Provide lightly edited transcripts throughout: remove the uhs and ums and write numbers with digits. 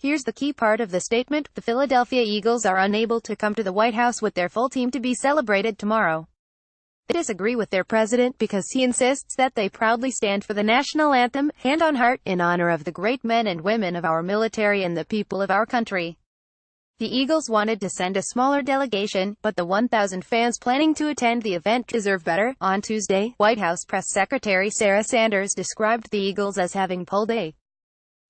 Here's the key part of the statement: the Philadelphia Eagles are unable to come to the White House with their full team to be celebrated tomorrow. They disagree with their president because he insists that they proudly stand for the national anthem, hand on heart, in honor of the great men and women of our military and the people of our country. The Eagles wanted to send a smaller delegation, but the 1,000 fans planning to attend the event deserve better. On Tuesday, White House Press Secretary Sarah Sanders described the Eagles as having pulled a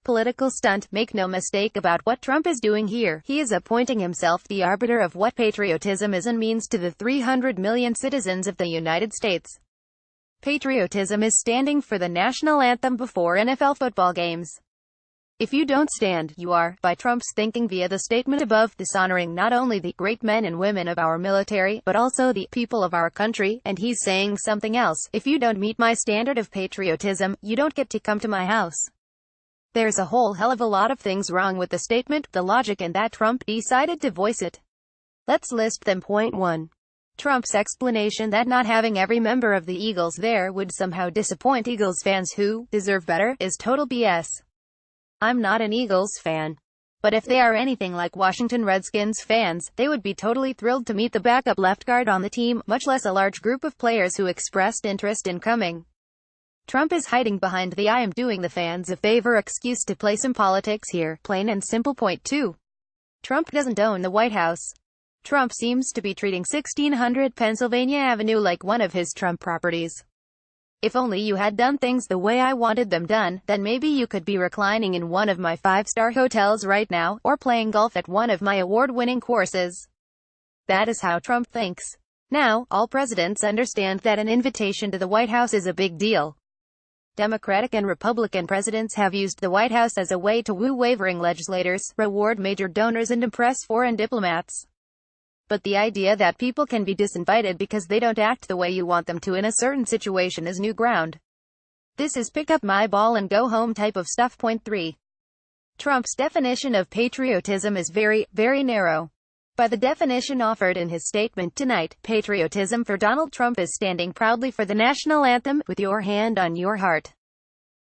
political stunt. Make no mistake about what Trump is doing here. He is appointing himself the arbiter of what patriotism is and means to the 300 million citizens of the United States. Patriotism is standing for the national anthem before NFL football games. If you don't stand, you are, by Trump's thinking via the statement above, dishonoring not only the great men and women of our military, but also the people of our country, and he's saying something else: if you don't meet my standard of patriotism, you don't get to come to my house. There's a whole hell of a lot of things wrong with the statement, the logic, and that Trump decided to voice it. Let's list them. Point 1. Trump's explanation that not having every member of the Eagles there would somehow disappoint Eagles fans who deserve better is total BS. I'm not an Eagles fan. But if they are anything like Washington Redskins fans, they would be totally thrilled to meet the backup left guard on the team, much less a large group of players who expressed interest in coming. Trump is hiding behind the "I am doing the fans a favor" excuse to play some politics here. Plain and simple. Point 2. Trump doesn't own the White House. Trump seems to be treating 1600 Pennsylvania Avenue like one of his Trump properties. If only you had done things the way I wanted them done, then maybe you could be reclining in one of my 5-star hotels right now, or playing golf at one of my award-winning courses. That is how Trump thinks. Now, all presidents understand that an invitation to the White House is a big deal. Democratic and Republican presidents have used the White House as a way to woo wavering legislators, reward major donors, and impress foreign diplomats. But the idea that people can be disinvited because they don't act the way you want them to in a certain situation is new ground. This is pick up my ball and go home type of stuff. Point 3. Trump's definition of patriotism is very, very narrow. By the definition offered in his statement tonight, patriotism for Donald Trump is standing proudly for the national anthem, with your hand on your heart.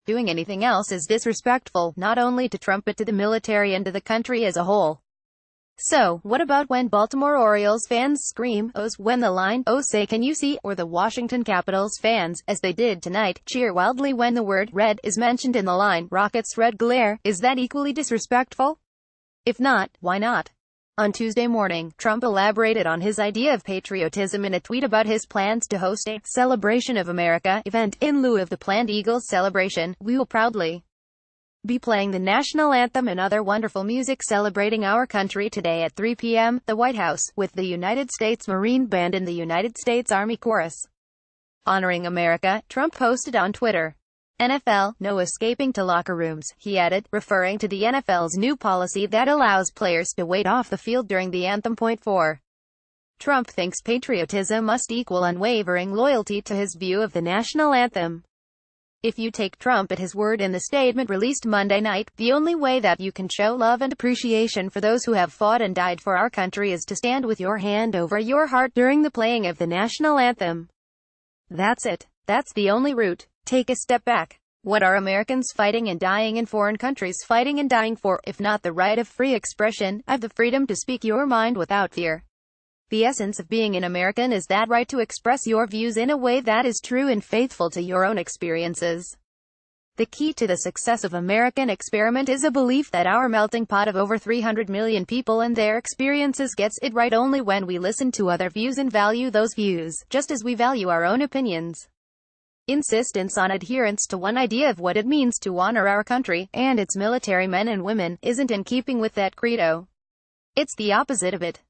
Doing anything else is disrespectful, not only to Trump but to the military and to the country as a whole. So, what about when Baltimore Orioles fans scream "Ohs" when the line "Oh say can you see," or the Washington Capitals fans, as they did tonight, cheer wildly when the word "red" is mentioned in the line "Rockets red glare"? Is that equally disrespectful? If not, why not? On Tuesday morning, Trump elaborated on his idea of patriotism in a tweet about his plans to host a Celebration of America event in lieu of the planned Eagles celebration. "We will proudly be playing the national anthem and other wonderful music celebrating our country today at 3 p.m. the White House, with the United States Marine Band and the United States Army Chorus. Honoring America," Trump posted on Twitter. NFL, no escaping to locker rooms, he added, referring to the NFL's new policy that allows players to wait off the field during the anthem. Point 4. Trump thinks patriotism must equal unwavering loyalty to his view of the national anthem. If you take Trump at his word in the statement released Monday night, the only way that you can show love and appreciation for those who have fought and died for our country is to stand with your hand over your heart during the playing of the national anthem. That's it. That's the only route. Take a step back. What are Americans fighting and dying in foreign countries fighting and dying for, if not the right of free expression, of the freedom to speak your mind without fear? The essence of being an American is that right to express your views in a way that is true and faithful to your own experiences. The key to the success of American experiment is a belief that our melting pot of over 300 million people and their experiences gets it right only when we listen to other views and value those views, just as we value our own opinions. Insistence on adherence to one idea of what it means to honor our country, and its military men and women, isn't in keeping with that credo. It's the opposite of it.